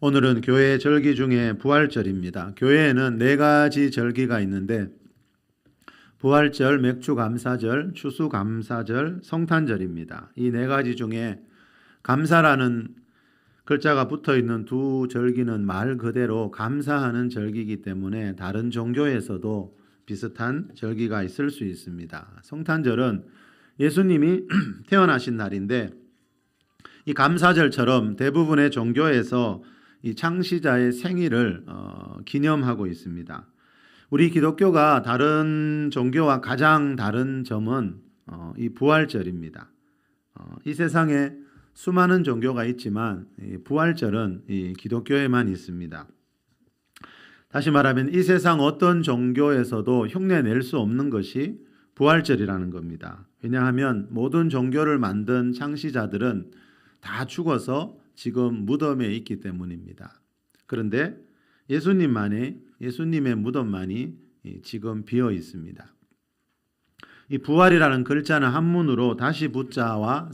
오늘은 교회 절기 중에 부활절입니다. 교회에는 네 가지 절기가 있는데 부활절, 맥주감사절, 추수감사절, 성탄절입니다. 이 네 가지 중에 감사라는 글자가 붙어 있는 두 절기는 말 그대로 감사하는 절기이기 때문에 다른 종교에서도 비슷한 절기가 있을 수 있습니다. 성탄절은 예수님이 태어나신 날인데 이 감사절처럼 대부분의 종교에서 이 창시자의 생일을 기념하고 있습니다. 우리 기독교가 다른 종교와 가장 다른 점은 이 부활절입니다. 이 세상에 수많은 종교가 있지만 이 부활절은 이 기독교에만 있습니다. 다시 말하면 이 세상 어떤 종교에서도 흉내낼 수 없는 것이 부활절이라는 겁니다. 왜냐하면 모든 종교를 만든 창시자들은 다 죽어서 지금 무덤에 있기 때문입니다. 그런데 예수님의 무덤만이 지금 비어 있습니다. 이 부활이라는 글자는 한문으로 다시 붙자와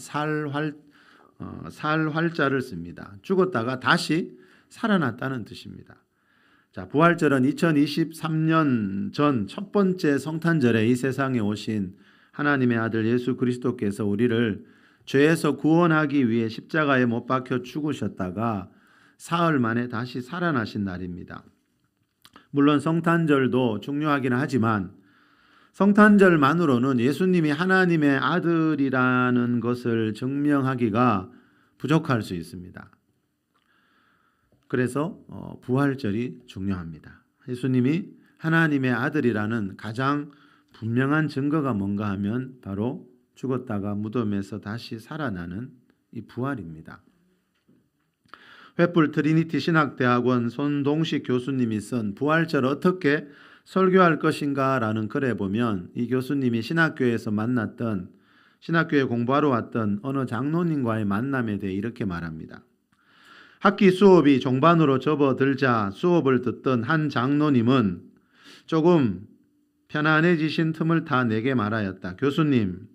살활자를 씁니다. 죽었다가 다시 살아났다는 뜻입니다. 자, 부활절은 2023년 전 첫 번째 성탄절에 이 세상에 오신 하나님의 아들 예수 그리스도께서 우리를 죄에서 구원하기 위해 십자가에 못 박혀 죽으셨다가 사흘 만에 다시 살아나신 날입니다. 물론 성탄절도 중요하긴 하지만 성탄절만으로는 예수님이 하나님의 아들이라는 것을 증명하기가 부족할 수 있습니다. 그래서 부활절이 중요합니다. 예수님이 하나님의 아들이라는 가장 분명한 증거가 뭔가 하면 바로 죽었다가 무덤에서 다시 살아나는 이 부활입니다. 횃불 트리니티 신학대학원 손동식 교수님이 쓴 부활절 어떻게 설교할 것인가 라는 글에 보면 이 교수님이 신학교에서 만났던 신학교에 공부하러 왔던 어느 장로님과의 만남에 대해 이렇게 말합니다. 학기 수업이 종반으로 접어들자 수업을 듣던 한 장로님은 조금 편안해지신 틈을 타 내게 말하였다. 교수님,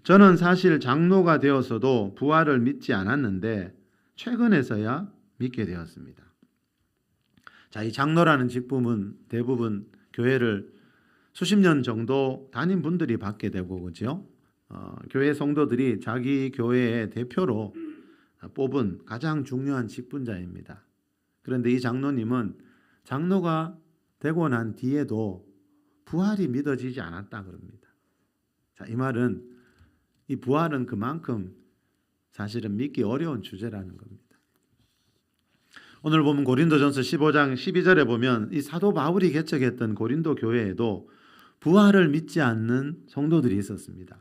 저는 사실 장로가 되어서도 부활을 믿지 않았는데 최근에서야 믿게 되었습니다. 자, 이 장로라는 직분은 대부분 교회를 수십 년 정도 다닌 분들이 받게 되고 그죠? 교회 성도들이 자기 교회의 대표로 뽑은 가장 중요한 직분자입니다. 그런데 이 장로님은 장로가 되고 난 뒤에도 부활이 믿어지지 않았다 그럽니다. 자, 이 말은 이 부활은 그만큼 사실은 믿기 어려운 주제라는 겁니다. 오늘 보면 고린도전서 15장 12절에 보면 이 사도 바울이 개척했던 고린도 교회에도 부활을 믿지 않는 성도들이 있었습니다.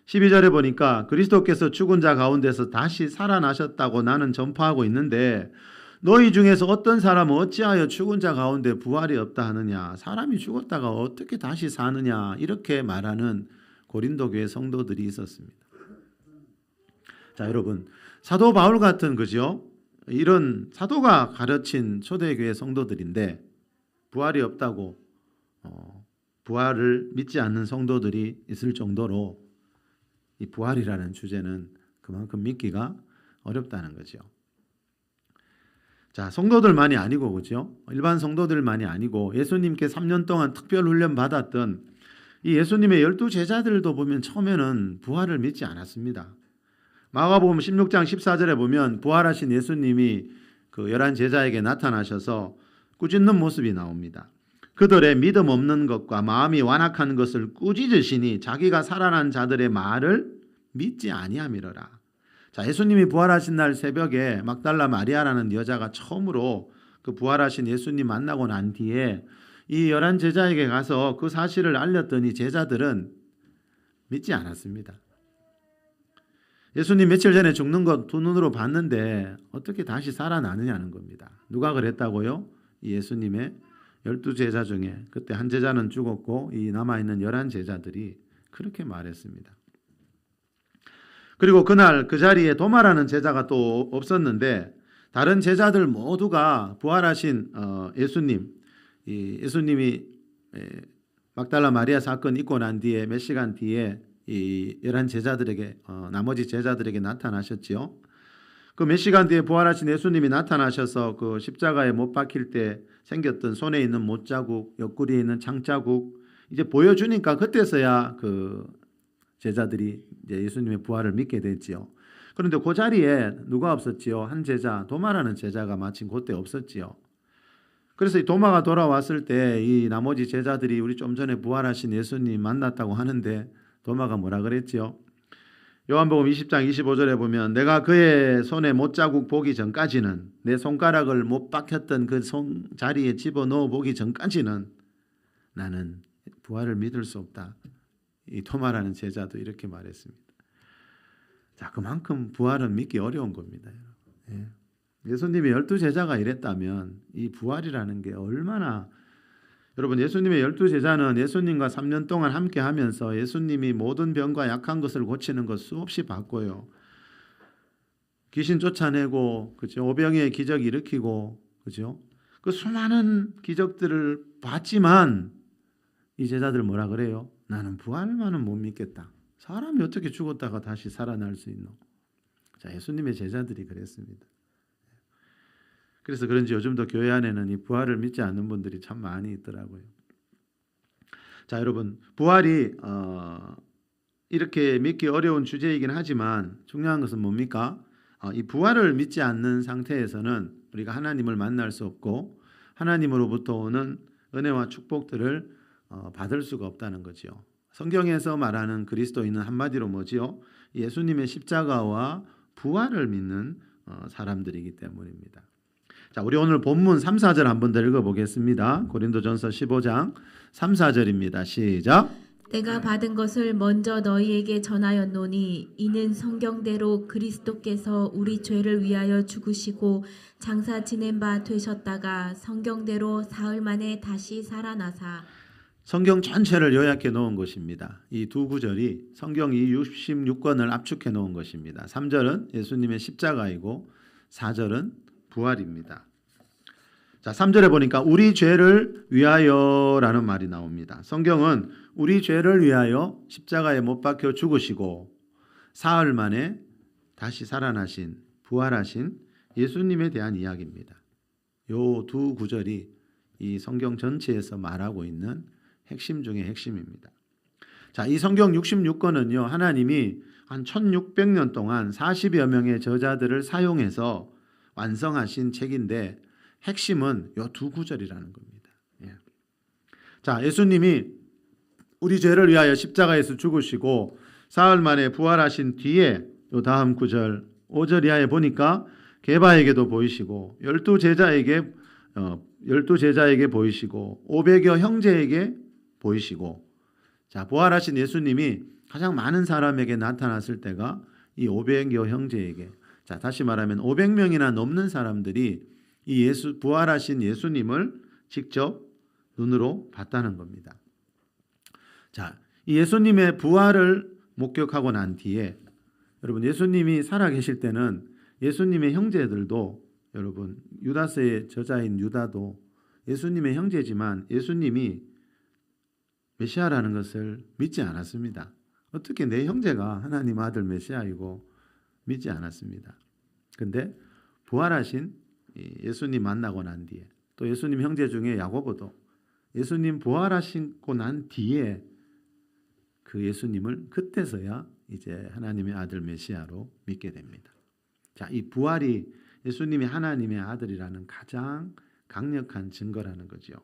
12절에 보니까 그리스도께서 죽은 자 가운데서 다시 살아나셨다고 나는 전파하고 있는데 너희 중에서 어떤 사람은 어찌하여 죽은 자 가운데 부활이 없다 하느냐, 사람이 죽었다가 어떻게 다시 사느냐, 이렇게 말하는 고린도 교회 성도들이 있었습니다. 자, 여러분, 사도 바울 같은 그죠? 이런 사도가 가르친 초대교회 성도들인데 부활이 없다고 부활을 믿지 않는 성도들이 있을 정도로 이 부활이라는 주제는 그만큼 믿기가 어렵다는 거죠. 자, 성도들만이 아니고 그죠? 일반 성도들만이 아니고 예수님께 3년 동안 특별 훈련 받았던 이 예수님의 12 제자들도 보면 처음에는 부활을 믿지 않았습니다. 마가복음 16장 14절에 보면 부활하신 예수님이 그 11 제자에게 나타나셔서 꾸짖는 모습이 나옵니다. 그들의 믿음 없는 것과 마음이 완악한 것을 꾸짖으시니 자기가 살아난 자들의 말을 믿지 아니함이로라. 자, 예수님이 부활하신 날 새벽에 막달라 마리아라는 여자가 처음으로 그 부활하신 예수님 만나고 난 뒤에 이 11 제자에게 가서 그 사실을 알렸더니 제자들은 믿지 않았습니다. 예수님 며칠 전에 죽는 것 두 눈으로 봤는데 어떻게 다시 살아나느냐는 겁니다. 누가 그랬다고요? 이 예수님의 12 제자 중에 그때 한 제자는 죽었고 이 남아있는 11 제자들이 그렇게 말했습니다. 그리고 그날 그 자리에 도마라는 제자가 또 없었는데 다른 제자들 모두가 부활하신 예수님이 막달라 마리아 사건 있고 난 뒤에 몇 시간 뒤에 이 11 제자들에게 나머지 제자들에게 나타나셨지요. 그 몇 시간 뒤에 부활하신 예수님이 나타나셔서 그 십자가에 못 박힐 때 생겼던 손에 있는 못자국, 옆구리에 있는 창자국 이제 보여주니까 그때서야 그 제자들이 이제 예수님의 부활을 믿게 됐지요. 그런데 그 자리에 누가 없었지요? 한 제자, 도마라는 제자가 마침 그때 없었지요. 그래서 이 도마가 돌아왔을 때 이 나머지 제자들이 우리 좀 전에 부활하신 예수님 만났다고 하는데 도마가 뭐라 그랬지요? 요한복음 20장 25절에 보면 내가 그의 손에 못자국 보기 전까지는 내 손가락을 못 박혔던 그 손 자리에 집어넣어 보기 전까지는 나는 부활을 믿을 수 없다. 이 토마라는 제자도 이렇게 말했습니다. 자, 그만큼 부활은 믿기 어려운 겁니다. 예. 예수님의 12제자가 이랬다면 이 부활이라는 게 얼마나 여러분 예수님의 12제자는 예수님과 3년 동안 함께 하면서 예수님이 모든 병과 약한 것을 고치는 것 수없이 봤고요. 귀신 쫓아내고 그죠? 오병이의 기적 일으키고 그죠? 그 수많은 기적들을 봤지만 이 제자들 뭐라 그래요? 나는 부활만은 못 믿겠다. 사람이 어떻게 죽었다가 다시 살아날 수 있노? 자, 예수님의 제자들이 그랬습니다. 그래서 그런지 요즘도 교회 안에는 이 부활을 믿지 않는 분들이 참 많이 있더라고요. 자, 여러분 부활이 이렇게 믿기 어려운 주제이긴 하지만 중요한 것은 뭡니까? 이 부활을 믿지 않는 상태에서는 우리가 하나님을 만날 수 없고 하나님으로부터 오는 은혜와 축복들을 받을 수가 없다는 거지요. 성경에서 말하는 그리스도인은 한마디로 뭐지요? 예수님의 십자가와 부활을 믿는 사람들이기 때문입니다. 자, 우리 오늘 본문 3, 4절 한번 더 읽어보겠습니다. 고린도전서 15장 3, 4절입니다. 시작. 내가 받은 것을 먼저 너희에게 전하였노니 이는 성경대로 그리스도께서 우리 죄를 위하여 죽으시고 장사 지낸 바 되셨다가 성경대로 사흘 만에 다시 살아나사. 성경 전체를 요약해 놓은 것입니다. 이 두 구절이 성경 이 66권을 압축해 놓은 것입니다. 3절은 예수님의 십자가이고 4절은 부활입니다. 자, 3절에 보니까 우리 죄를 위하여라는 말이 나옵니다. 성경은 우리 죄를 위하여 십자가에 못 박혀 죽으시고 사흘 만에 다시 살아나신 부활하신 예수님에 대한 이야기입니다. 요 두 구절이 이 성경 전체에서 말하고 있는 핵심 중의 핵심입니다. 자, 이 성경 66권은요. 하나님이 한 1600년 동안 40여 명의 저자들을 사용해서 완성하신 책인데 핵심은 요 두 구절이라는 겁니다. 예. 자, 예수님이 우리 죄를 위하여 십자가에서 죽으시고 사흘 만에 부활하신 뒤에 요 다음 구절 5절 이하에 보니까 게바에게도 보이시고 12제자에게 보이시고 500여 형제에게 보이시고 자, 부활하신 예수님이 가장 많은 사람에게 나타났을 때가 이 500여 형제에게 자, 다시 말하면 500명이나 넘는 사람들이 이 부활하신 예수님을 직접 눈으로 봤다는 겁니다. 자, 이 예수님의 부활을 목격하고 난 뒤에 여러분 예수님이 살아계실 때는 예수님의 형제들도 여러분 유다서의 저자인 유다도 예수님의 형제지만 예수님이 메시아라는 것을 믿지 않았습니다. 어떻게 내 형제가 하나님 아들 메시아이고 믿지 않았습니다. 근데 부활하신 예수님 만나고 난 뒤에 또 예수님 형제 중에 야고보도 예수님 부활하시고 난 뒤에 그 예수님을 그때서야 이제 하나님의 아들 메시아로 믿게 됩니다. 자, 이 부활이 예수님이 하나님의 아들이라는 가장 강력한 증거라는 거죠.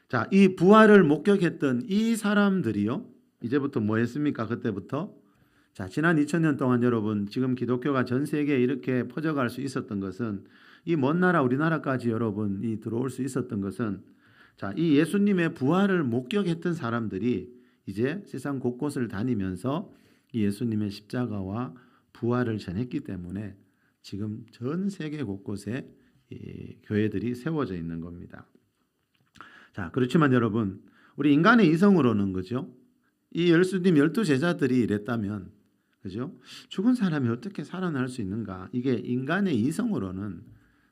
자, 이 부활을 목격했던 이 사람들이요. 이제부터 뭐 했습니까? 그때부터 자, 지난 2000년 동안 여러분 지금 기독교가 전 세계에 이렇게 퍼져갈 수 있었던 것은 이 먼 나라 우리나라까지 여러분 이 들어올 수 있었던 것은 자, 이 예수님의 부활을 목격했던 사람들이 이제 세상 곳곳을 다니면서 이 예수님의 십자가와 부활을 전했기 때문에 지금 전 세계 곳곳에 이 교회들이 세워져 있는 겁니다. 자, 그렇지만 여러분 우리 인간의 이성으로는 그죠? 이 예수님 12제자들이 이랬다면 그죠? 죽은 사람이 어떻게 살아날 수 있는가? 이게 인간의 이성으로는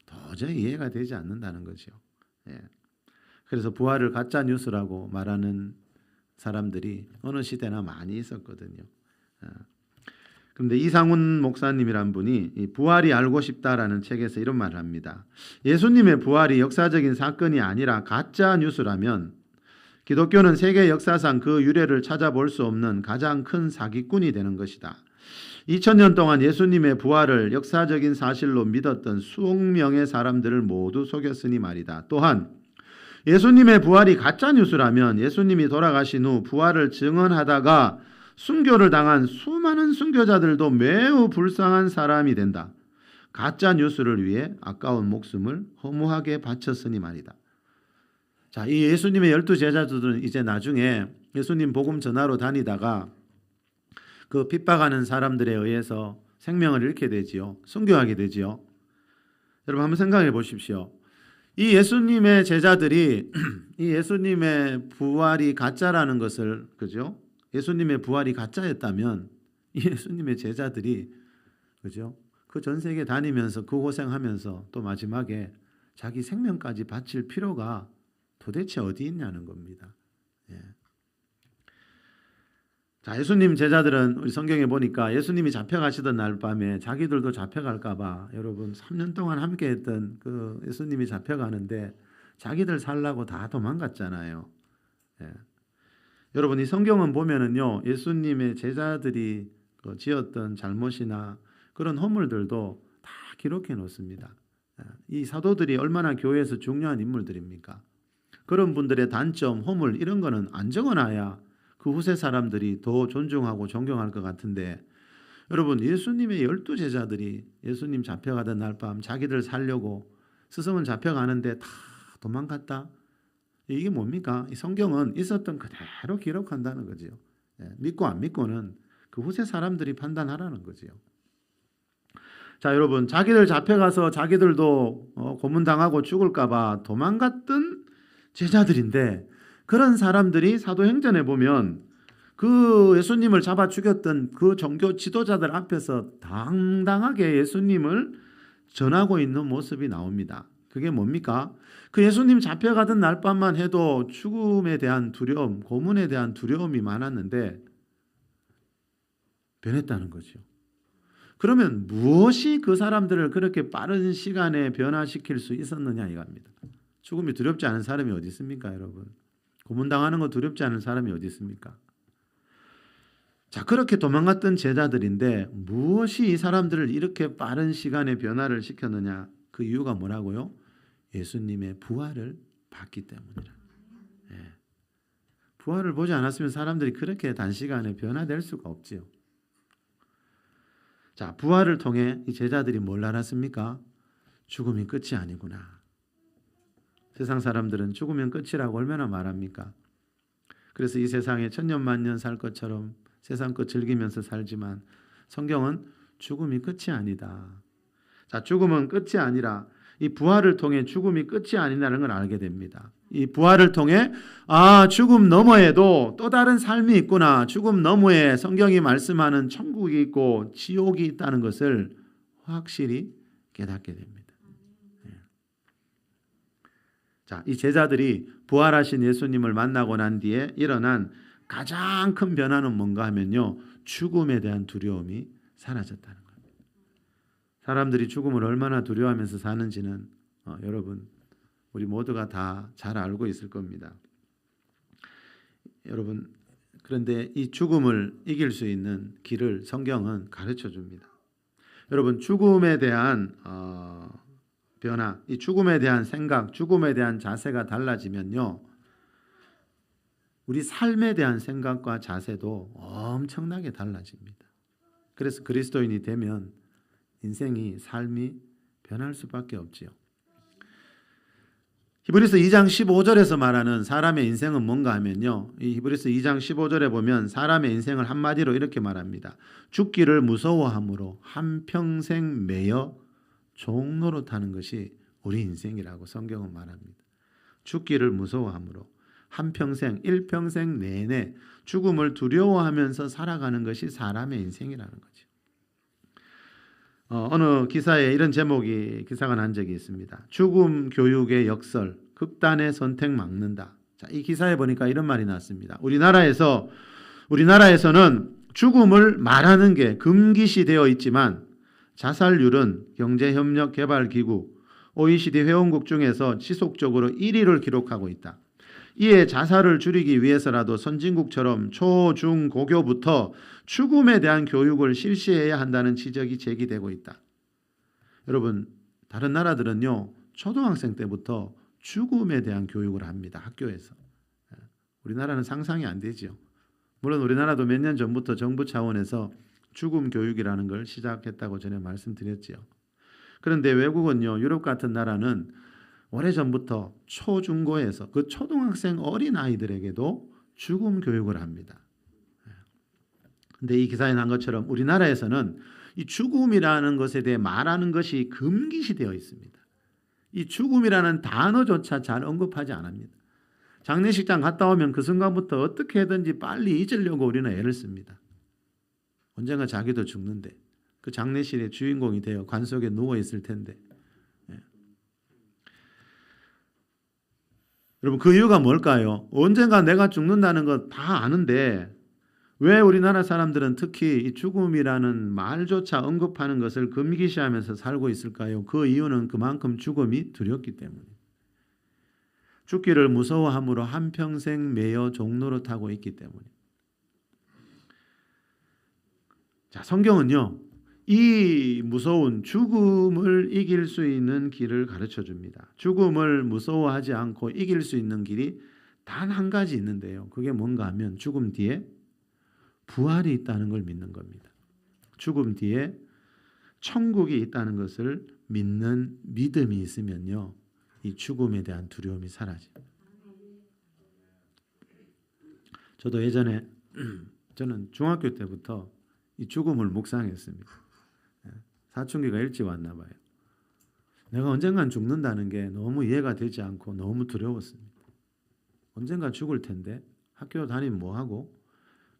도저히 이해가 되지 않는다는 거죠. 예. 그래서 부활을 가짜 뉴스라고 말하는 사람들이 어느 시대나 많이 있었거든요. 그런데 이상훈 목사님이란 분이 이 부활이 알고 싶다라는 책에서 이런 말을 합니다. 예수님의 부활이 역사적인 사건이 아니라 가짜 뉴스라면 기독교는 세계 역사상 그 유래를 찾아볼 수 없는 가장 큰 사기꾼이 되는 것이다. 2000년 동안 예수님의 부활을 역사적인 사실로 믿었던 수억 명의 사람들을 모두 속였으니 말이다. 또한 예수님의 부활이 가짜 뉴스라면 예수님이 돌아가신 후 부활을 증언하다가 순교를 당한 수많은 순교자들도 매우 불쌍한 사람이 된다. 가짜 뉴스를 위해 아까운 목숨을 허무하게 바쳤으니 말이다. 자, 이 예수님의 12 제자들은 이제 나중에 예수님 복음 전하러 다니다가 그 핍박하는 사람들에 의해서 생명을 잃게 되지요. 순교하게 되지요. 여러분 한번 생각해 보십시오. 이 예수님의 제자들이 이 예수님의 부활이 가짜라는 것을, 그죠? 예수님의 부활이 가짜였다면 이 예수님의 제자들이, 그죠? 그 전 세계 다니면서 그 고생하면서 또 마지막에 자기 생명까지 바칠 필요가 도대체 어디 있냐는 겁니다. 예. 자, 예수님 제자들은 우리 성경에 보니까 예수님이 잡혀가시던 날 밤에 자기들도 잡혀갈까봐 여러분 3년 동안 함께했던 그 예수님이 잡혀가는데 자기들 살라고 다 도망갔잖아요. 예. 여러분 이 성경은 보면은요 예수님의 제자들이 지었던 잘못이나 그런 허물들도 다 기록해 놓습니다. 이 사도들이 얼마나 교회에서 중요한 인물들입니까? 그런 분들의 단점, 허물 이런 거는 안 적어놔야 그 후세 사람들이 더 존중하고 존경할 것 같은데 여러분 예수님의 12 제자들이 예수님 잡혀가던 날 밤 자기들 살려고 스승은 잡혀가는데 다 도망갔다. 이게 뭡니까? 이 성경은 있었던 그대로 기록한다는 거죠. 믿고 안 믿고는 그 후세 사람들이 판단하라는 거죠. 자, 여러분 자기들 잡혀가서 자기들도 고문당하고 죽을까 봐 도망갔던 제자들인데 그런 사람들이 사도행전에 보면 그 예수님을 잡아 죽였던 그 종교 지도자들 앞에서 당당하게 예수님을 전하고 있는 모습이 나옵니다. 그게 뭡니까? 그 예수님 잡혀가던 날 밤만 해도 죽음에 대한 두려움, 고문에 대한 두려움이 많았는데 변했다는 거죠. 그러면 무엇이 그 사람들을 그렇게 빠른 시간에 변화시킬 수 있었느냐 이겁니다. 죽음이 두렵지 않은 사람이 어디 있습니까, 여러분? 고문당하는 거 두렵지 않은 사람이 어디 있습니까? 자, 그렇게 도망갔던 제자들인데 무엇이 이 사람들을 이렇게 빠른 시간에 변화를 시켰느냐? 그 이유가 뭐라고요? 예수님의 부활을 봤기 때문이라. 예. 부활을 보지 않았으면 사람들이 그렇게 단시간에 변화될 수가 없지요. 자, 부활을 통해 이 제자들이 뭘 알았습니까? 죽음이 끝이 아니구나. 세상 사람들은 죽으면 끝이라고 얼마나 말합니까? 그래서 이 세상에 천년만년 살 것처럼 세상 것 즐기면서 살지만 성경은 죽음이 끝이 아니다. 자, 죽음은 끝이 아니라 이 부활을 통해 죽음이 끝이 아니라는 걸 알게 됩니다. 이 부활을 통해 죽음 너머에도 또 다른 삶이 있구나. 죽음 너머에 성경이 말씀하는 천국이 있고 지옥이 있다는 것을 확실히 깨닫게 됩니다. 자, 이 제자들이 부활하신 예수님을 만나고 난 뒤에 일어난 가장 큰 변화는 뭔가 하면요. 죽음에 대한 두려움이 사라졌다는 겁니다. 사람들이 죽음을 얼마나 두려워하면서 사는지는 여러분 우리 모두가 다 잘 알고 있을 겁니다. 여러분 그런데 이 죽음을 이길 수 있는 길을 성경은 가르쳐 줍니다. 여러분 죽음에 대한 변화, 이 죽음에 대한 생각, 죽음에 대한 자세가 달라지면요. 우리 삶에 대한 생각과 자세도 엄청나게 달라집니다. 그래서 그리스도인이 되면 인생이, 삶이 변할 수밖에 없지요. 히브리서 2장 15절에서 말하는 사람의 인생은 뭔가 하면요. 이 히브리서 2장 15절에 보면 사람의 인생을 한마디로 이렇게 말합니다. 죽기를 무서워함으로 한평생 매여 종노릇하는 것이 우리 인생이라고 성경은 말합니다. 죽기를 무서워함으로 한평생, 일평생 내내 죽음을 두려워하면서 살아가는 것이 사람의 인생이라는 거죠. 어느 기사에 이런 기사가 난 적이 있습니다. 죽음 교육의 역설, 극단의 선택 막는다. 자, 이 기사에 보니까 이런 말이 났습니다. 우리나라에서는 죽음을 말하는 게 금기시되어 있지만 자살률은 경제협력개발기구 OECD 회원국 중에서 지속적으로 1위를 기록하고 있다. 이에 자살을 줄이기 위해서라도 선진국처럼 초, 중, 고교부터 죽음에 대한 교육을 실시해야 한다는 지적이 제기되고 있다. 여러분, 다른 나라들은요, 초등학생 때부터 죽음에 대한 교육을 합니다. 학교에서. 우리나라는 상상이 안 되죠. 물론 우리나라도 몇 년 전부터 정부 차원에서 죽음 교육이라는 걸 시작했다고 전에 말씀드렸죠. 그런데 외국은요, 유럽 같은 나라는 오래전부터 초중고에서 그 초등학생 어린 아이들에게도 죽음 교육을 합니다. 근데 이 기사에 난 것처럼 우리나라에서는 이 죽음이라는 것에 대해 말하는 것이 금기시되어 있습니다. 이 죽음이라는 단어조차 잘 언급하지 않습니다. 장례식장 갔다 오면 그 순간부터 어떻게든지 빨리 잊으려고 우리는 애를 씁니다. 언젠가 자기도 죽는데 그 장례실의 주인공이 되어 관 속에 누워 있을 텐데. 여러분, 그 이유가 뭘까요? 언젠가 내가 죽는다는 것 다 아는데 왜 우리나라 사람들은 특히 이 죽음이라는 말조차 언급하는 것을 금기시하면서 살고 있을까요? 그 이유는 그만큼 죽음이 두렵기 때문에. 죽기를 무서워함으로 한평생 매여 종로로 타고 있기 때문에. 자, 성경은요, 이 무서운 죽음을 이길 수 있는 길을 가르쳐 줍니다. 죽음을 무서워하지 않고 이길 수 있는 길이 단 한 가지 있는데요. 그게 뭔가 하면 죽음 뒤에 부활이 있다는 걸 믿는 겁니다. 죽음 뒤에 천국이 있다는 것을 믿는 믿음이 있으면요, 이 죽음에 대한 두려움이 사라집니다. 저도 예전에 저는 중학교 때부터 이 죽음을 묵상했습니다. 사춘기가 일찍 왔나 봐요. 내가 언젠간 죽는다는 게 너무 이해가 되지 않고 너무 두려웠습니다. 언젠가 죽을 텐데 학교 다니면 뭐하고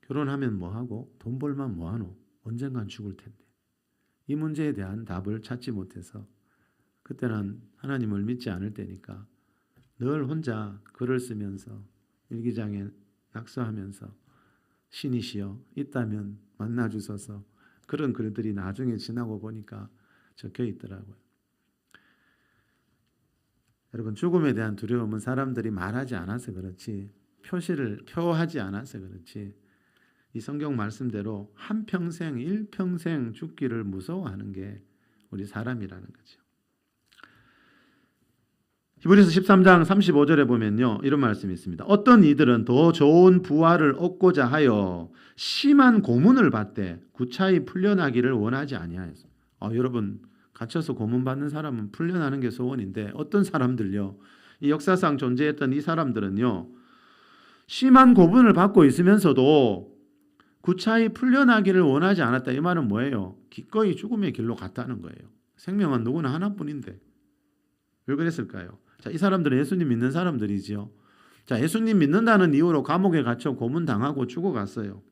결혼하면 뭐하고 돈 벌면 뭐하노? 언젠간 죽을 텐데. 이 문제에 대한 답을 찾지 못해서 그때는 하나님을 믿지 않을 때니까 늘 혼자 글을 쓰면서 일기장에 낙서하면서 신이시여 있다면 만나주소서, 그런 글들이 나중에 지나고 보니까 적혀 있더라고요. 여러분, 죽음에 대한 두려움은 사람들이 말하지 않아서 그렇지, 표하지 않아서 그렇지, 이 성경 말씀대로 한평생 일평생 죽기를 무서워하는 게 우리 사람이라는 거죠. 히브리서 13장 35절에 보면요, 이런 말씀이 있습니다. 어떤 이들은 더 좋은 부활을 얻고자 하여 심한 고문을 받되 구차히 풀려나기를 원하지 아니하였어요. 여러분, 갇혀서 고문 받는 사람은 풀려나는 게 소원인데 어떤 사람들요, 이 역사상 존재했던 이 사람들은요, 심한 고문을 받고 있으면서도 구차히 풀려나기를 원하지 않았다. 이 말은 뭐예요? 기꺼이 죽음의 길로 갔다는 거예요. 생명은 누구나 하나뿐인데 왜 그랬을까요? 자, 이 사람들은 예수님 믿는 사람들이지요. 자, 예수님 믿는다는 이유로 감옥에 갇혀 고문당하고 죽어갔어요.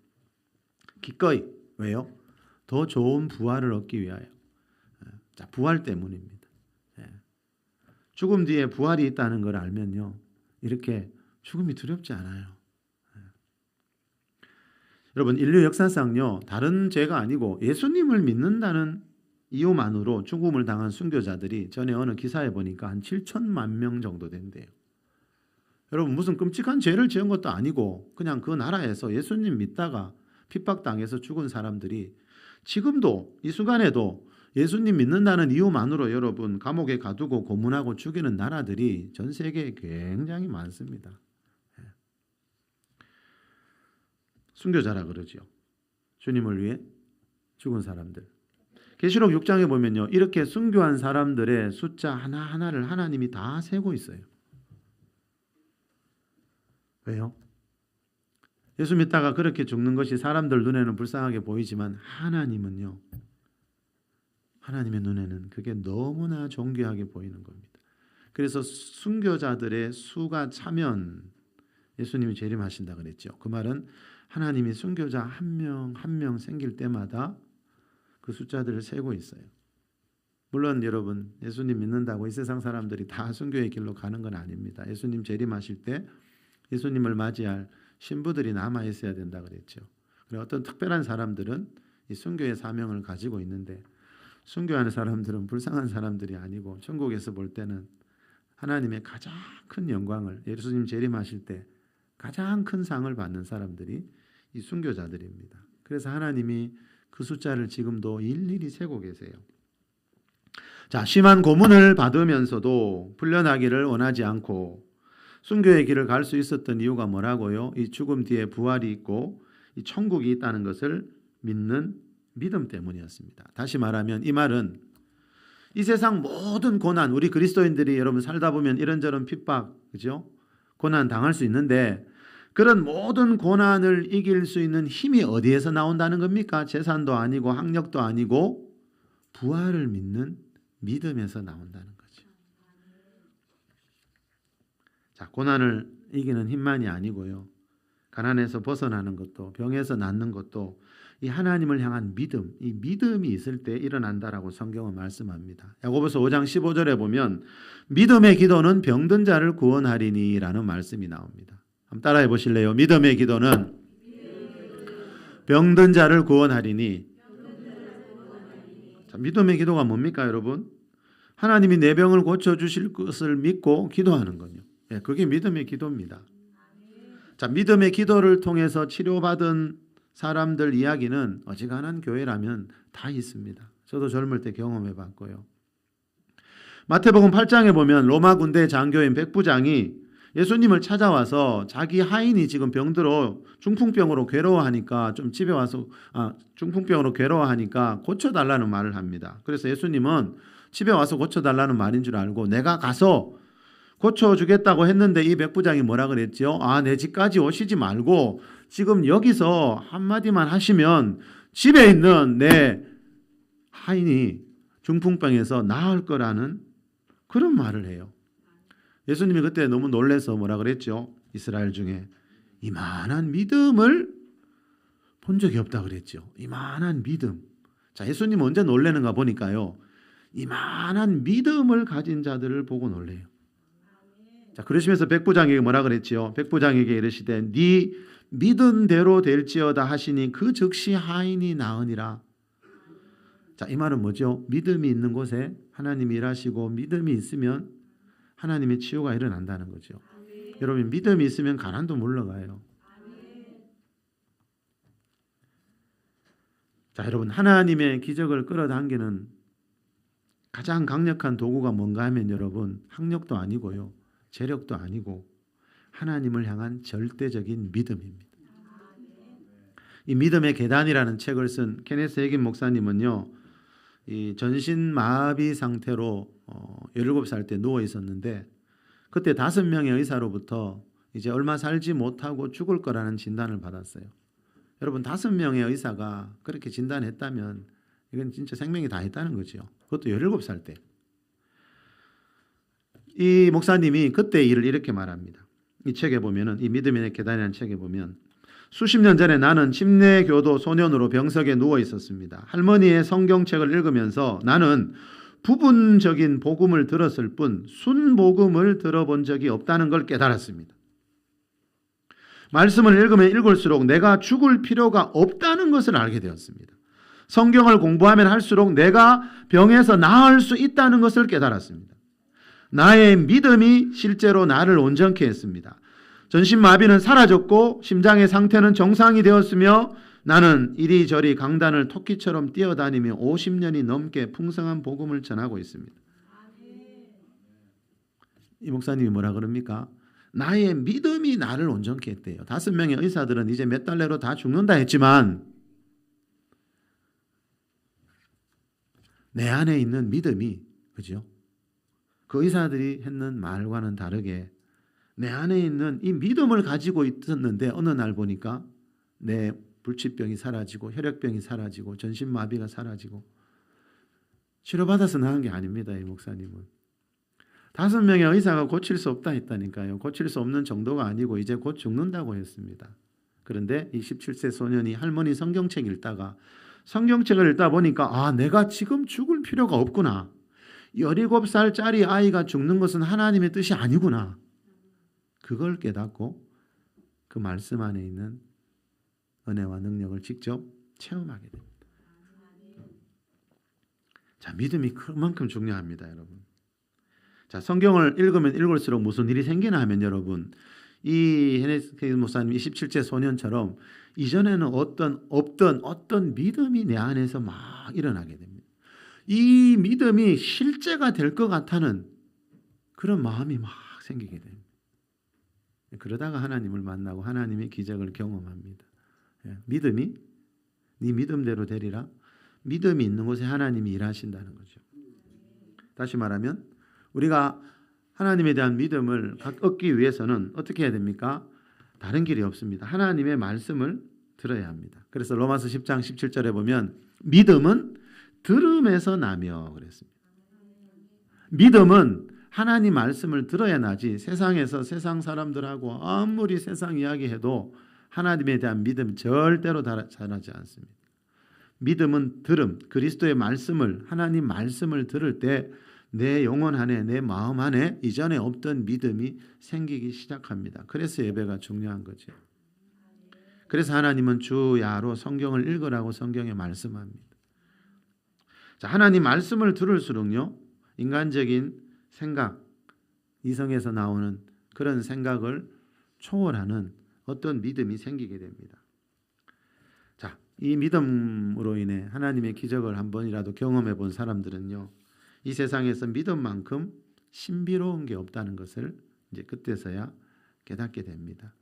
기꺼이. 왜요? 더 좋은 부활을 얻기 위하여. 자, 부활 때문입니다. 죽음 뒤에 부활이 있다는 걸 알면요, 이렇게 죽음이 두렵지 않아요. 여러분, 인류 역사상요, 다른 죄가 아니고 예수님을 믿는다는 이유만으로 죽음을 당한 순교자들이 전에 어느 기사에 보니까 한 7천만 명 정도 된대요. 여러분, 무슨 끔찍한 죄를 지은 것도 아니고 그냥 그 나라에서 예수님 믿다가 핍박당해서 죽은 사람들이 지금도 이 순간에도 예수님 믿는다는 이유만으로 여러분 감옥에 가두고 고문하고 죽이는 나라들이 전 세계에 굉장히 많습니다. 순교자라 그러죠. 주님을 위해 죽은 사람들. 계시록 6장에 보면요, 이렇게 순교한 사람들의 숫자 하나하나를 하나님이 다 세고 있어요. 왜요? 예수 믿다가 그렇게 죽는 것이 사람들 눈에는 불쌍하게 보이지만 하나님은요, 하나님의 눈에는 그게 너무나 존귀하게 보이는 겁니다. 그래서 순교자들의 수가 차면 예수님이 재림하신다 그랬죠. 그 말은 하나님이 순교자 한 명 한 명 생길 때마다 그 숫자들을 세고 있어요. 물론 여러분, 예수님 믿는다고 이 세상 사람들이 다 순교의 길로 가는 건 아닙니다. 예수님 재림하실 때 예수님을 맞이할 신부들이 남아 있어야 된다 그랬죠. 어떤 특별한 사람들은 이 순교의 사명을 가지고 있는데 순교하는 사람들은 불쌍한 사람들이 아니고 천국에서 볼 때는 하나님의 가장 큰 영광을 예수님 재림하실 때 가장 큰 상을 받는 사람들이 이 순교자들입니다. 그래서 하나님이 그 숫자를 지금도 일일이 세고 계세요. 자, 심한 고문을 받으면서도 풀려나기를 원하지 않고 순교의 길을 갈 수 있었던 이유가 뭐라고요? 이 죽음 뒤에 부활이 있고 이 천국이 있다는 것을 믿는 믿음 때문이었습니다. 다시 말하면 이 말은 이 세상 모든 고난, 우리 그리스도인들이 여러분 살다 보면 이런저런 핍박, 그죠? 고난 당할 수 있는데 그런 모든 고난을 이길 수 있는 힘이 어디에서 나온다는 겁니까? 재산도 아니고 학력도 아니고 부활을 믿는 믿음에서 나온다는 거죠. 자, 고난을 이기는 힘만이 아니고요. 가난에서 벗어나는 것도 병에서 낫는 것도 이 하나님을 향한 믿음, 이 믿음이 있을 때 일어난다라고 성경은 말씀합니다. 야고보서 5장 15절에 보면 믿음의 기도는 병든 자를 구원하리니라는 말씀이 나옵니다. 한번 따라해 보실래요? 믿음의 기도는 병든 자를 구원하리니. 자, 믿음의 기도가 뭡니까, 여러분? 하나님이 내 병을 고쳐주실 것을 믿고 기도하는 거요. 그게 믿음의 기도입니다. 자, 믿음의 기도를 통해서 치료받은 사람들 이야기는 어지간한 교회라면 다 있습니다. 저도 젊을 때 경험해 봤고요. 마태복음 8장에 보면 로마 군대 장교인 백부장이 예수님을 찾아와서 자기 하인이 지금 병들어 중풍병으로 괴로워하니까 좀 집에 와서 중풍병으로 괴로워하니까 고쳐달라는 말을 합니다. 그래서 예수님은 집에 와서 고쳐달라는 말인 줄 알고 내가 가서 고쳐주겠다고 했는데 이 백부장이 뭐라 그랬죠? 내 집까지 오시지 말고 지금 여기서 한마디만 하시면 집에 있는 내 하인이 중풍병에서 나을 거라는 그런 말을 해요. 예수님이 그때 너무 놀라서 뭐라 그랬죠? 이스라엘 중에 이만한 믿음을 본 적이 없다 그랬죠. 이만한 믿음. 자, 예수님 언제 놀라는가 보니까요. 이만한 믿음을 가진 자들을 보고 놀래요. 자, 그러시면서 백부장에게 뭐라 그랬지요? 백부장에게 이르시되 네 믿은 대로 될지어다 하시니 그 즉시 하인이 나으니라. 자, 이 말은 뭐죠? 믿음이 있는 곳에 하나님이 일하시고 믿음이 있으면 하나님의 치유가 일어난다는 거죠. 여러분, 믿음이 있으면 가난도 물러가요. 자, 여러분, 하나님의 기적을 끌어당기는 가장 강력한 도구가 뭔가 하면 여러분, 학력도 아니고요. 재력도 아니고 하나님을 향한 절대적인 믿음입니다. 이 믿음의 계단이라는 책을 쓴 케네스 해긴 목사님은요, 이 전신마비 상태로 17살 때 누워 있었는데 그때 5명의 의사로부터 이제 얼마 살지 못하고 죽을 거라는 진단을 받았어요. 여러분, 5명의 의사가 그렇게 진단했다면 이건 진짜 생명이 다 했다는 거죠. 그것도 17살 때. 이 목사님이 그때 일을 이렇게 말합니다. 이 책에 보면은, 이 믿음의 계단이라는 책에 보면, 수십 년 전에 나는 침례교도 소년으로 병석에 누워 있었습니다. 할머니의 성경책을 읽으면서 나는 부분적인 복음을 들었을 뿐 순복음을 들어본 적이 없다는 걸 깨달았습니다. 말씀을 읽으면 읽을수록 내가 죽을 필요가 없다는 것을 알게 되었습니다. 성경을 공부하면 할수록 내가 병에서 나을 수 있다는 것을 깨달았습니다. 나의 믿음이 실제로 나를 온전케 했습니다. 전신마비는 사라졌고 심장의 상태는 정상이 되었으며 나는 이리저리 강단을 토끼처럼 뛰어다니며 50년이 넘게 풍성한 복음을 전하고 있습니다. 이 목사님이 뭐라 그럽니까? 나의 믿음이 나를 온전케 했대요. 5명의 의사들은 이제 몇 달 내로 다 죽는다 했지만 내 안에 있는 믿음이, 그죠? 그 의사들이 했는 말과는 다르게 내 안에 있는 이 믿음을 가지고 있었는데 어느 날 보니까 내 불치병이 사라지고 혈액병이 사라지고 전신마비가 사라지고 치료받아서 나은 게 아닙니다. 이 목사님은 5명의 의사가 고칠 수 없다 했다니까요. 고칠 수 없는 정도가 아니고 이제 곧 죽는다고 했습니다. 그런데 이 17세 소년이 할머니 성경책 읽다가 성경책을 읽다 보니까 내가 지금 죽을 필요가 없구나. 17살짜리 아이가 죽는 것은 하나님의 뜻이 아니구나. 그걸 깨닫고 그 말씀 안에 있는 은혜와 능력을 직접 체험하게 됩니다. 자, 믿음이 그만큼 중요합니다, 여러분. 자, 성경을 읽으면 읽을수록 무슨 일이 생기나 하면 여러분, 이 헤네스 목사님 27세 소년처럼 이전에는 없던 어떤 믿음이 내 안에서 막 일어나게 됩니다. 이 믿음이 실제가 될 것 같다는 그런 마음이 막 생기게 됩니다. 그러다가 하나님을 만나고 하나님의 기적을 경험합니다. 믿음이 네 믿음대로 되리라. 믿음이 있는 곳에 하나님이 일하신다는 거죠. 다시 말하면 우리가 하나님에 대한 믿음을 얻기 위해서는 어떻게 해야 됩니까? 다른 길이 없습니다. 하나님의 말씀을 들어야 합니다. 그래서 로마서 10장 17절에 보면 믿음은 들음에서 나며 그랬습니다. 믿음은 하나님 말씀을 들어야 나지 세상에서 세상 사람들하고 아무리 세상 이야기해도 하나님에 대한 믿음 절대로 자라지 않습니다. 믿음은 들음, 그리스도의 말씀을 하나님 말씀을 들을 때 내 영혼 안에 내 마음 안에 이전에 없던 믿음이 생기기 시작합니다. 그래서 예배가 중요한 거죠. 그래서 하나님은 주야로 성경을 읽으라고 성경에 말씀합니다. 자, 하나님 말씀을 들을수록요 인간적인 생각, 이성에서 나오는 그런 생각을 초월하는 어떤 믿음이 생기게 됩니다. 자, 이 믿음으로 인해 하나님의 기적을 한 번이라도 경험해 본 사람들은요, 이 세상에서 믿음만큼 신비로운 게 없다는 것을 이제 그때서야 깨닫게 됩니다.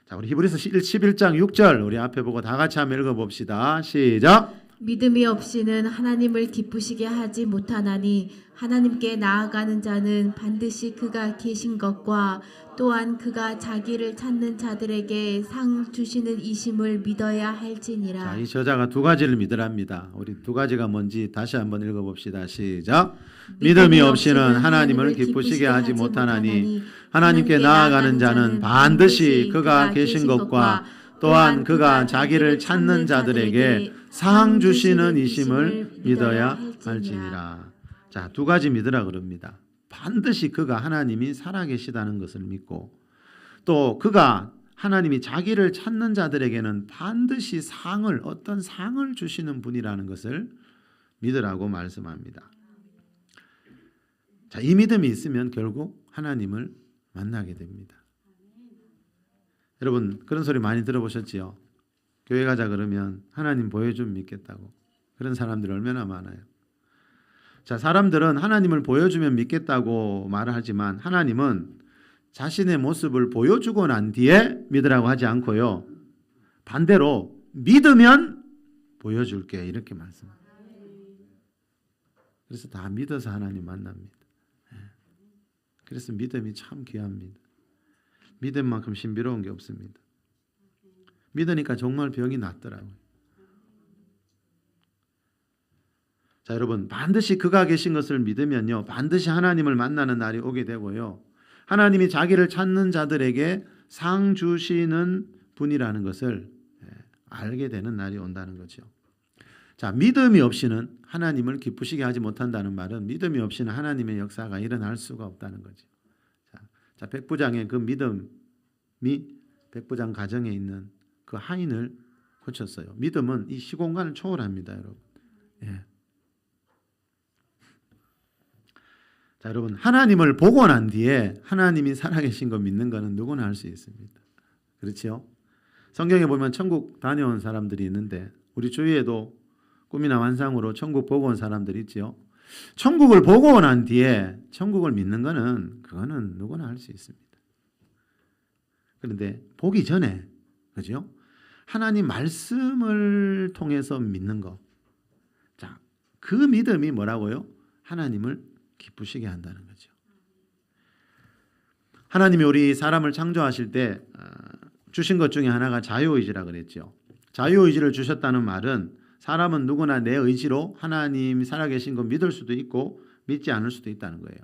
자, 우리 히브리서 11장 6절 우리 앞에 보고 다 같이 한번 읽어봅시다. 시작. 믿음이 없이는 하나님을 기쁘시게 하지 못하나니 하나님께 나아가는 자는 반드시 그가 계신 것과 또한 그가 자기를 찾는 자들에게 상 주시는 이심을 믿어야 할지니라. 자, 이 저자가 두 가지를 믿으랍니다. 우리 두 가지가 뭔지 다시 한번 읽어봅시다. 시작. 믿음이 없이는 하나님을 기쁘시게 하지 못하나니 하나님께 나아가는 자는 반드시 그가 계신 것과 또한 그가 자기를 찾는 자들에게 상 주시는 이심을 믿어야 할지니라. 자, 두 가지 믿으라 그럽니다. 반드시 그가 하나님이 살아계시다는 것을 믿고 또 그가 하나님이 자기를 찾는 자들에게는 반드시 어떤 상을 주시는 분이라는 것을 믿으라고 말씀합니다. 자, 이 믿음이 있으면 결국 하나님을 만나게 됩니다. 여러분 그런 소리 많이 들어보셨지요? 교회 가자 그러면 하나님 보여주면 믿겠다고. 그런 사람들이 얼마나 많아요. 자, 사람들은 하나님을 보여주면 믿겠다고 말을 하지만 하나님은 자신의 모습을 보여주고 난 뒤에 믿으라고 하지 않고요. 반대로 믿으면 보여줄게 이렇게 말씀합니다. 그래서 다 믿어서 하나님 만납니다. 그래서 믿음이 참 귀합니다. 믿음만큼 신비로운 게 없습니다. 믿으니까 정말 병이 낫더라고요. 자, 여러분 반드시 그가 계신 것을 믿으면요 반드시 하나님을 만나는 날이 오게 되고요 하나님이 자기를 찾는 자들에게 상 주시는 분이라는 것을 알게 되는 날이 온다는 거죠. 자, 믿음이 없이는 하나님을 기쁘시게 하지 못한다는 말은 믿음이 없이는 하나님의 역사가 일어날 수가 없다는 거죠. 자, 백부장의 그 믿음이 백부장 가정에 있는 그 하인을 고쳤어요. 믿음은 이 시공간을 초월합니다, 여러분. 예. 자, 여러분 하나님을 보고 난 뒤에 하나님이 살아계신 거 믿는 거는 누구나 할 수 있습니다. 그렇죠? 성경에 보면 천국 다녀온 사람들이 있는데 우리 주위에도 꿈이나 환상으로 천국 보고 온 사람들이 있죠. 천국을 보고 난 뒤에 천국을 믿는 거는 그거는 누구나 할 수 있습니다. 그런데 보기 전에 그죠? 하나님 말씀을 통해서 믿는 거. 자, 그 믿음이 뭐라고요? 하나님을 기쁘시게 한다는 거죠. 하나님이 우리 사람을 창조하실 때 주신 것 중에 하나가 자유의지라 그랬죠. 자유의지를 주셨다는 말은 사람은 누구나 내 의지로 하나님이 살아계신 거 믿을 수도 있고 믿지 않을 수도 있다는 거예요.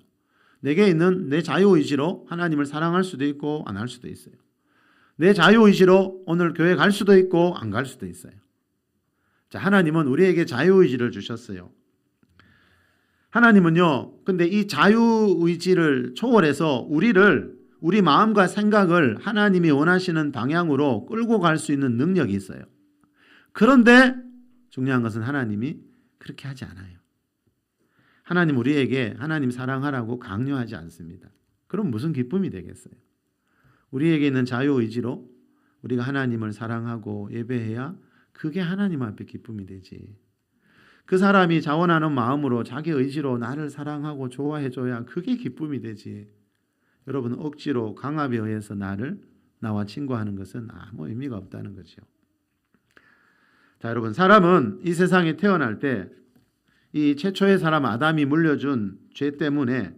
내게 있는 내 자유의지로 하나님을 사랑할 수도 있고 안 할 수도 있어요. 내 자유의지로 오늘 교회 갈 수도 있고 안 갈 수도 있어요. 자, 하나님은 우리에게 자유의지를 주셨어요. 하나님은요, 근데 이 자유의지를 초월해서 우리 마음과 생각을 하나님이 원하시는 방향으로 끌고 갈 수 있는 능력이 있어요. 그런데 중요한 것은 하나님이 그렇게 하지 않아요. 하나님 우리에게 하나님 사랑하라고 강요하지 않습니다. 그럼 무슨 기쁨이 되겠어요? 우리에게 있는 자유의지로 우리가 하나님을 사랑하고 예배해야 그게 하나님 앞에 기쁨이 되지. 그 사람이 자원하는 마음으로 자기 의지로 나를 사랑하고 좋아해줘야 그게 기쁨이 되지. 여러분 억지로 강압에 의해서 나와 친구하는 것은 아무 의미가 없다는 거죠. 자, 여러분 사람은 이 세상에 태어날 때 이 최초의 사람 아담이 물려준 죄 때문에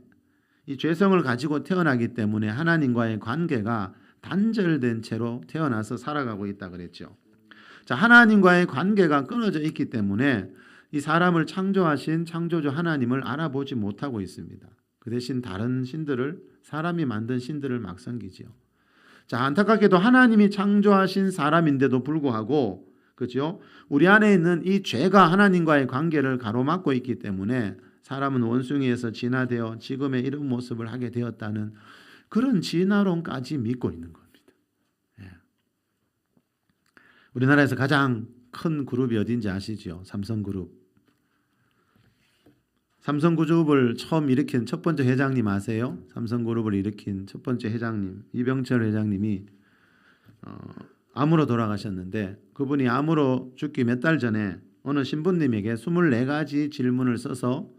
이 죄성을 가지고 태어나기 때문에 하나님과의 관계가 단절된 채로 태어나서 살아가고 있다 그랬죠. 자, 하나님과의 관계가 끊어져 있기 때문에 이 사람을 창조하신 창조주 하나님을 알아보지 못하고 있습니다. 그 대신 다른 신들을 사람이 만든 신들을 막 섬기지요. 자, 안타깝게도 하나님이 창조하신 사람인데도 불구하고 그죠? 우리 안에 있는 이 죄가 하나님과의 관계를 가로막고 있기 때문에 사람은 원숭이에서 진화되어 지금의 이런 모습을 하게 되었다는 그런 진화론까지 믿고 있는 겁니다. 예. 우리나라에서 가장 큰 그룹이 어딘지 아시죠? 삼성그룹. 삼성그룹을 처음 일으킨 첫 번째 회장님 아세요? 삼성그룹을 일으킨 첫 번째 회장님 이병철 회장님이 암으로 돌아가셨는데 그분이 암으로 죽기 몇 달 전에 어느 신부님에게 24가지 질문을 써서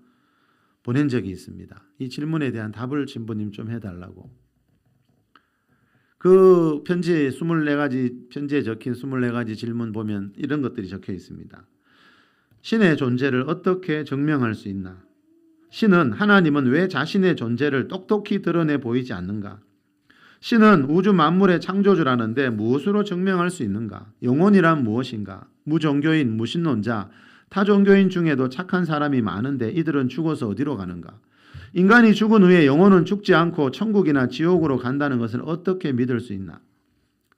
보낸 적이 있습니다. 이 질문에 대한 답을 신부님 좀 해달라고. 그 편지에 24가지 편지에 적힌 24가지 질문 보면 이런 것들이 적혀 있습니다. 신의 존재를 어떻게 증명할 수 있나? 신은 하나님은 왜 자신의 존재를 똑똑히 드러내 보이지 않는가? 신은 우주 만물의 창조주라는데 무엇으로 증명할 수 있는가? 영혼이란 무엇인가? 무종교인, 무신론자, 타종교인 중에도 착한 사람이 많은데 이들은 죽어서 어디로 가는가? 인간이 죽은 후에 영혼은 죽지 않고 천국이나 지옥으로 간다는 것을 어떻게 믿을 수 있나?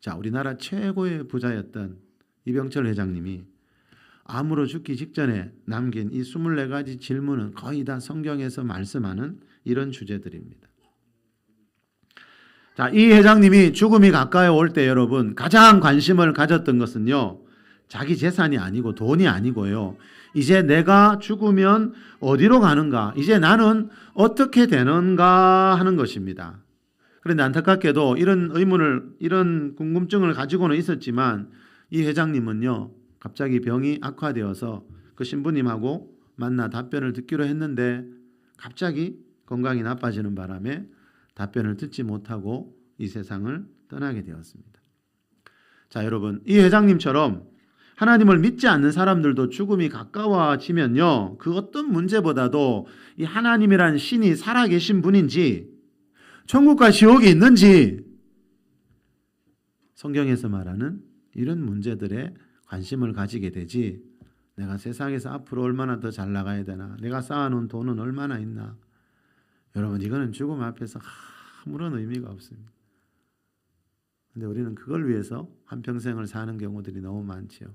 자, 우리나라 최고의 부자였던 이병철 회장님이 암으로 죽기 직전에 남긴 이 24가지 질문은 거의 다 성경에서 말씀하는 이런 주제들입니다. 자, 이 회장님이 죽음이 가까이 올 때 여러분 가장 관심을 가졌던 것은요. 자기 재산이 아니고 돈이 아니고요. 이제 내가 죽으면 어디로 가는가? 이제 나는 어떻게 되는가 하는 것입니다. 그런데 안타깝게도 이런 의문을 이런 궁금증을 가지고는 있었지만 이 회장님은요. 갑자기 병이 악화되어서 그 신부님하고 만나 답변을 듣기로 했는데 갑자기 건강이 나빠지는 바람에 답변을 듣지 못하고 이 세상을 떠나게 되었습니다. 자, 여러분, 이 회장님처럼 하나님을 믿지 않는 사람들도 죽음이 가까워지면요, 그 어떤 문제보다도 이 하나님이란 신이 살아계신 분인지, 천국과 지옥이 있는지, 성경에서 말하는 이런 문제들에 관심을 가지게 되지, 내가 세상에서 앞으로 얼마나 더 잘 나가야 되나, 내가 쌓아놓은 돈은 얼마나 있나. 여러분, 이거는 죽음 앞에서 아무런 의미가 없습니다. 근데 우리는 그걸 위해서 한평생을 사는 경우들이 너무 많지요.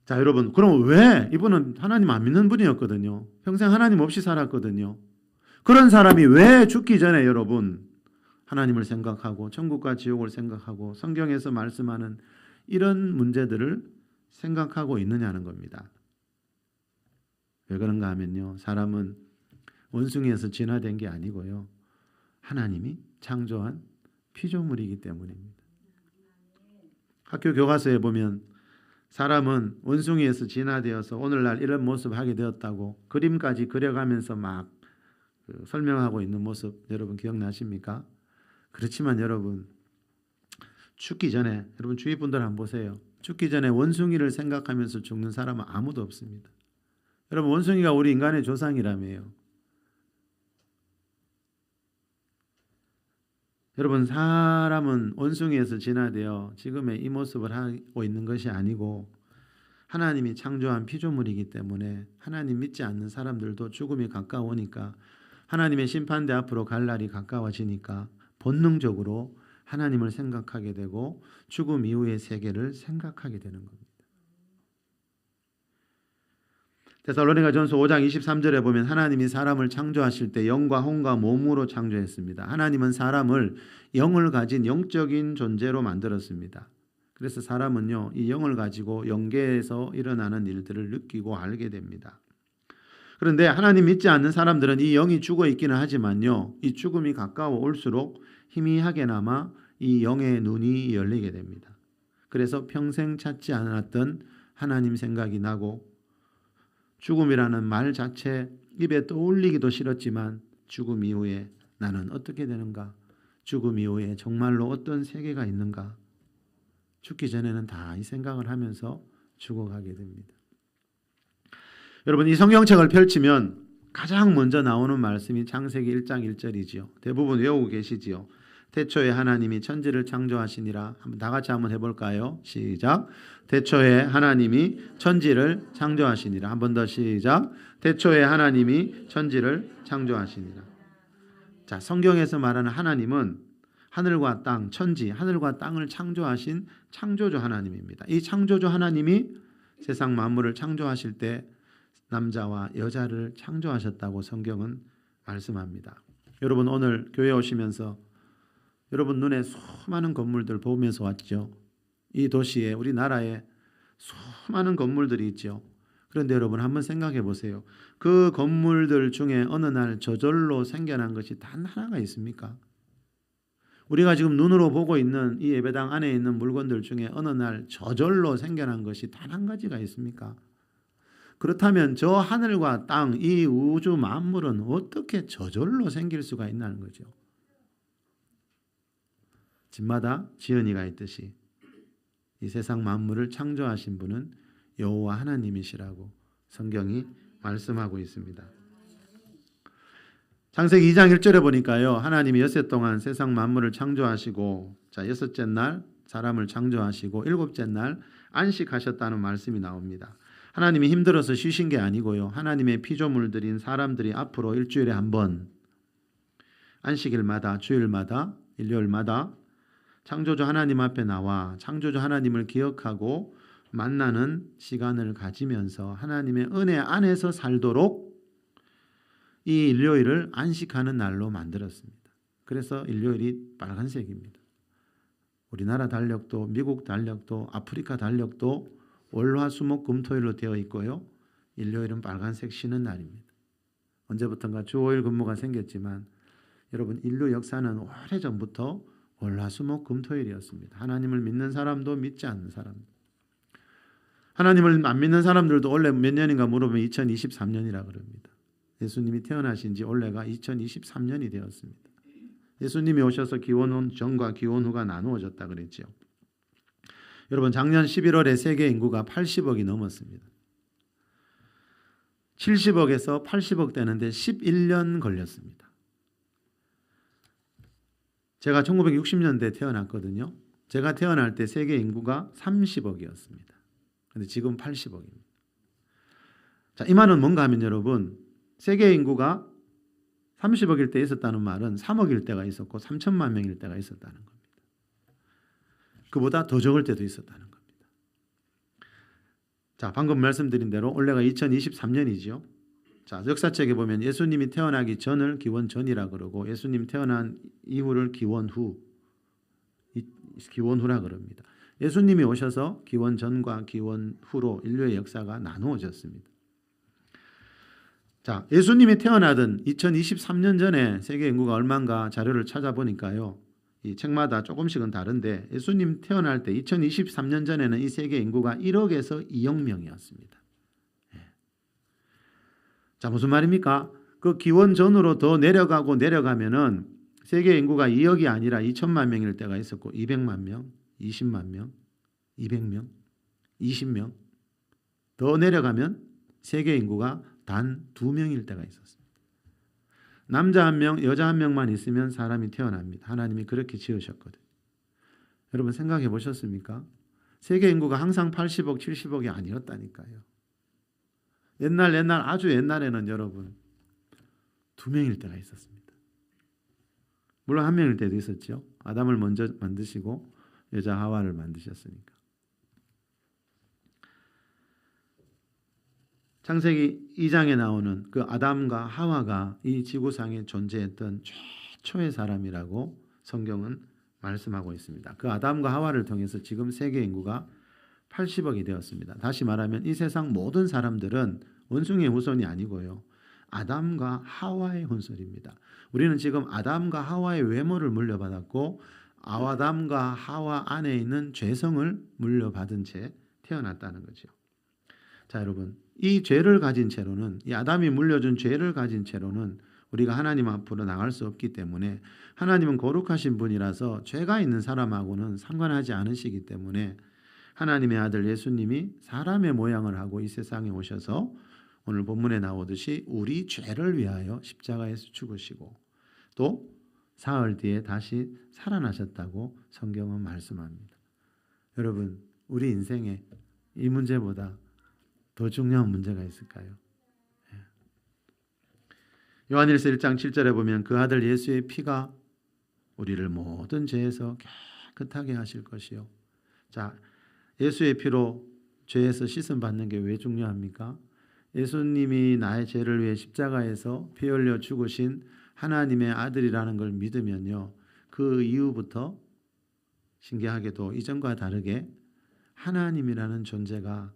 자, 여러분, 그럼 왜 이분은 하나님 안 믿는 분이었거든요. 평생 하나님 없이 살았거든요. 그런 사람이 왜 죽기 전에 여러분 하나님을 생각하고 천국과 지옥을 생각하고 성경에서 말씀하는 이런 문제들을 생각하고 있느냐는 겁니다. 왜 그런가 하면요, 사람은 원숭이에서 진화된 게 아니고요, 하나님이 창조한 피조물이기 때문입니다. 학교 교과서에 보면 사람은 원숭이에서 진화되어서 오늘날 이런 모습을 하게 되었다고 그림까지 그려가면서 막 설명하고 있는 모습 여러분 기억나십니까? 그렇지만 여러분 죽기 전에 여러분 주위 분들 한번 보세요. 죽기 전에 원숭이를 생각하면서 죽는 사람은 아무도 없습니다. 여러분 원숭이가 우리 인간의 조상이라며요. 여러분 사람은 원숭이에서 진화되어 지금의 이 모습을 하고 있는 것이 아니고 하나님이 창조한 피조물이기 때문에 하나님 믿지 않는 사람들도 죽음이 가까우니까 하나님의 심판대 앞으로 갈 날이 가까워지니까 본능적으로 하나님을 생각하게 되고 죽음 이후의 세계를 생각하게 되는 겁니다. 데살로니가전서 5장 23절에 보면 하나님이 사람을 창조하실 때 영과 혼과 몸으로 창조했습니다. 하나님은 사람을 영을 가진 영적인 존재로 만들었습니다. 그래서 사람은요, 이 영을 가지고 영계에서 일어나는 일들을 느끼고 알게 됩니다. 그런데 하나님 믿지 않는 사람들은 이 영이 죽어 있기는 하지만요, 이 죽음이 가까워 올수록 희미하게나마 이 영의 눈이 열리게 됩니다. 그래서 평생 찾지 않았던 하나님 생각이 나고, 죽음이라는 말 자체 입에 떠올리기도 싫었지만 죽음 이후에 나는 어떻게 되는가? 죽음 이후에 정말로 어떤 세계가 있는가? 죽기 전에는 다 이 생각을 하면서 죽어가게 됩니다. 여러분, 이 성경책을 펼치면 가장 먼저 나오는 말씀이 창세기 1장 1절이지요. 대부분 외우고 계시지요. 태초에 하나님이 천지를 창조하시니라. 다 같이 한번 해볼까요? 시작. 태초에 하나님이 천지를 창조하시니라. 한 번 더 시작. 태초에 하나님이 천지를 창조하시니라. 자, 성경에서 말하는 하나님은 하늘과 땅, 천지, 하늘과 땅을 창조하신 창조주 하나님입니다. 이 창조주 하나님이 세상 만물을 창조하실 때 남자와 여자를 창조하셨다고 성경은 말씀합니다. 여러분, 오늘 교회 오시면서 여러분 눈에 수많은 건물들 보면서 왔죠. 이 도시에, 우리나라에 수많은 건물들이 있죠. 그런데 여러분 한번 생각해 보세요. 그 건물들 중에 어느 날 저절로 생겨난 것이 단 하나가 있습니까? 우리가 지금 눈으로 보고 있는 이 예배당 안에 있는 물건들 중에 어느 날 저절로 생겨난 것이 단 한 가지가 있습니까? 그렇다면 저 하늘과 땅, 이 우주 만물은 어떻게 저절로 생길 수가 있나는 거죠. 집마다 지은이가 있듯이 이 세상 만물을 창조하신 분은 여호와 하나님이시라고 성경이 말씀하고 있습니다. 창세기 2장 1절에 보니까요, 하나님이 엿새 동안 세상 만물을 창조하시고, 자, 여섯째 날 사람을 창조하시고 일곱째 날 안식하셨다는 말씀이 나옵니다. 하나님이 힘들어서 쉬신 게 아니고요, 하나님의 피조물들인 사람들이 앞으로 일주일에 한 번 안식일마다, 주일마다, 일요일마다 창조주 하나님 앞에 나와 창조주 하나님을 기억하고 만나는 시간을 가지면서 하나님의 은혜 안에서 살도록 이 일요일을 안식하는 날로 만들었습니다. 그래서 일요일이 빨간색입니다. 우리나라 달력도, 미국 달력도, 아프리카 달력도 월화수목금토일로 되어 있고요, 일요일은 빨간색 쉬는 날입니다. 언제부턴가 주 5일 근무가 생겼지만 여러분, 인류 역사는 오래전부터 월화수목금토일이었습니다. 하나님을 믿는 사람도 믿지 않는 사람도. 하나님을 안 믿는 사람들도 원래 몇 년인가 물어보면 2023년이라 그럽니다. 예수님이 태어나신 지 올해가 2023년이 되었습니다. 예수님이 오셔서 기원 전과 기원 후가 나누어졌다 그랬죠. 여러분, 작년 11월에 세계 인구가 80억이 넘었습니다. 70억에서 80억 되는데 11년 걸렸습니다. 제가 1960년대에 태어났거든요. 제가 태어날 때 세계 인구가 30억이었습니다. 그런데 지금 80억입니다. 자, 이 말은 뭔가 하면 여러분, 세계 인구가 30억일 때 있었다는 말은 3억일 때가 있었고 3천만 명일 때가 있었다는 겁니다. 그보다 더 적을 때도 있었다는 겁니다. 자, 방금 말씀드린 대로 올해가 2023년이죠. 자, 역사책에 보면 예수님이 태어나기 전을 기원 전이라 그러고 예수님 태어난 이후를 기원 후라 그럽니다. 예수님이 오셔서 기원 전과 기원 후로 인류의 역사가 나누어졌습니다. 자, 예수님이 태어나던 2023년 전에 세계 인구가 얼마인가 자료를 찾아보니까요, 이 책마다 조금씩은 다른데 예수님 태어날 때 2023년 전에는 이 세계 인구가 1억에서 2억 명이었습니다. 자, 무슨 말입니까? 그 기원 전으로 더 내려가면은 세계 인구가 2억이 아니라 2천만 명일 때가 있었고 200만 명, 20만 명, 200명, 20명 더 내려가면 세계 인구가 단 2명일 때가 있었습니다. 남자 한 명, 여자 한 명만 있으면 사람이 태어납니다. 하나님이 그렇게 지으셨거든요. 여러분 생각해 보셨습니까? 세계 인구가 항상 80억, 70억이 아니었다니까요. 옛날 아주 옛날에는 여러분 2명일 때가 있었습니다. 물론 1명일 때도 있었죠. 아담을 먼저 만드시고 여자 하와를 만드셨으니까. 창세기 2장에 나오는 그 아담과 하와가 이 지구상에 존재했던 최초의 사람이라고 성경은 말씀하고 있습니다. 그 아담과 하와를 통해서 지금 세계 인구가 80억이 되었습니다. 다시 말하면 이 세상 모든 사람들은 원숭이의 후손이 아니고요. 아담과 하와의 후손입니다. 우리는 지금 아담과 하와의 외모를 물려받았고 아담과 하와 안에 있는 죄성을 물려받은 채 태어났다는 거죠. 자, 여러분, 이 죄를 가진 채로는, 이 아담이 물려준 죄를 가진 채로는 우리가 하나님 앞으로 나갈 수 없기 때문에, 하나님은 거룩하신 분이라서 죄가 있는 사람하고는 상관하지 않으시기 때문에 하나님의 아들 예수님이 사람의 모양을 하고 이 세상에 오셔서 오늘 본문에 나오듯이 우리 죄를 위하여 십자가에서 죽으시고 또 사흘 뒤에 다시 살아나셨다고 성경은 말씀합니다. 여러분, 우리 인생에 이 문제보다 더 중요한 문제가 있을까요? 요한일서 1장 7절에 보면 그 아들 예수의 피가 우리를 모든 죄에서 깨끗하게 하실 것이요. 자, 예수의 피로 죄에서 씻음 받는 게 왜 중요합니까? 예수님이 나의 죄를 위해 십자가에서 피 흘려 죽으신 하나님의 아들이라는 걸 믿으면요, 그 이후부터 신기하게도 이전과 다르게 하나님이라는 존재가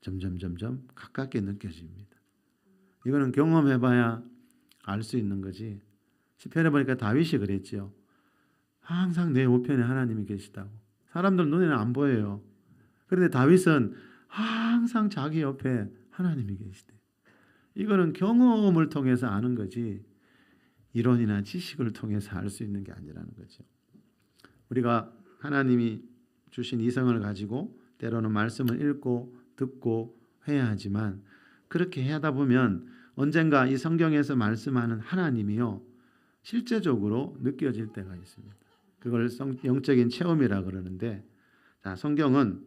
점점 가깝게 느껴집니다. 이거는 경험해봐야 알 수 있는 거지. 시편에 보니까 다윗이 그랬지요. 항상 내 우편에 하나님이 계시다고. 사람들 눈에는 안 보여요. 그런데 다윗은 항상 자기 옆에 하나님이 계시대. 이거는 경험을 통해서 아는 거지 이론이나 지식을 통해서 알 수 있는 게 아니라는 거죠. 우리가 하나님이 주신 이성을 가지고 때로는 말씀을 읽고 듣고 해야 하지만 그렇게 하다 보면 언젠가 이 성경에서 말씀하는 하나님이요 실제적으로 느껴질 때가 있습니다. 그걸 영적인 체험이라 그러는데, 자, 성경은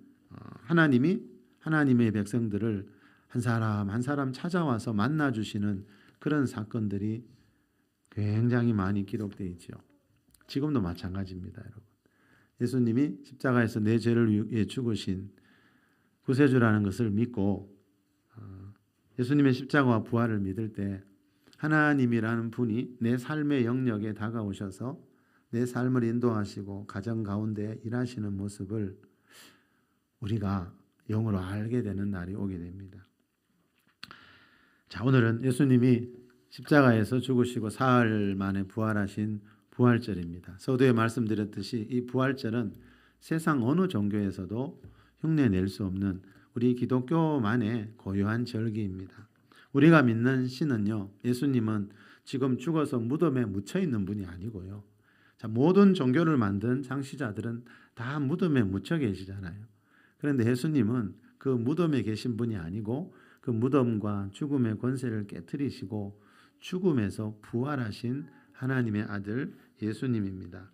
하나님이 하나님의 백성들을 한 사람 한 사람 찾아와서 만나 주시는 그런 사건들이 굉장히 많이 기록되어 있죠. 지금도 마찬가지입니다, 여러분. 예수님이 십자가에서 내 죄를 위해 죽으신 구세주라는 것을 믿고 예수님의 십자가와 부활을 믿을 때 하나님이라는 분이 내 삶의 영역에 다가오셔서 내 삶을 인도하시고 가정 가운데 일하시는 모습을 우리가 영으로 알게 되는 날이 오게 됩니다. 자, 오늘은 예수님이 십자가에서 죽으시고 사흘 만에 부활하신 부활절입니다. 서두에 말씀드렸듯이 이 부활절은 세상 어느 종교에서도 흉내낼 수 없는 우리 기독교만의 고유한 절기입니다. 우리가 믿는 신은요, 예수님은 지금 죽어서 무덤에 묻혀 있는 분이 아니고요. 자, 모든 종교를 만든 창시자들은 다 무덤에 묻혀 계시잖아요. 그런데 예수님은 그 무덤에 계신 분이 아니고 그 무덤과 죽음의 권세를 깨뜨리시고 죽음에서 부활하신 하나님의 아들 예수님입니다.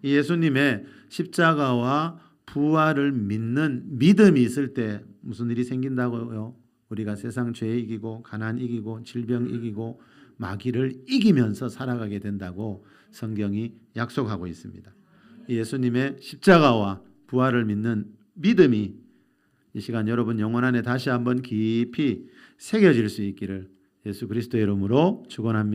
이 예수님의 십자가와 부활을 믿는 믿음이 있을 때 무슨 일이 생긴다고요? 우리가 세상 죄 이기고 가난 이기고 질병 이기고 마귀를 이기면서 살아가게 된다고 성경이 약속하고 있습니다. 예수님의 십자가와 부활을 믿는 믿음이 이 시간 여러분 영혼 안에 다시 한번 깊이 새겨질 수 있기를 예수 그리스도의 이름으로 축원합니다.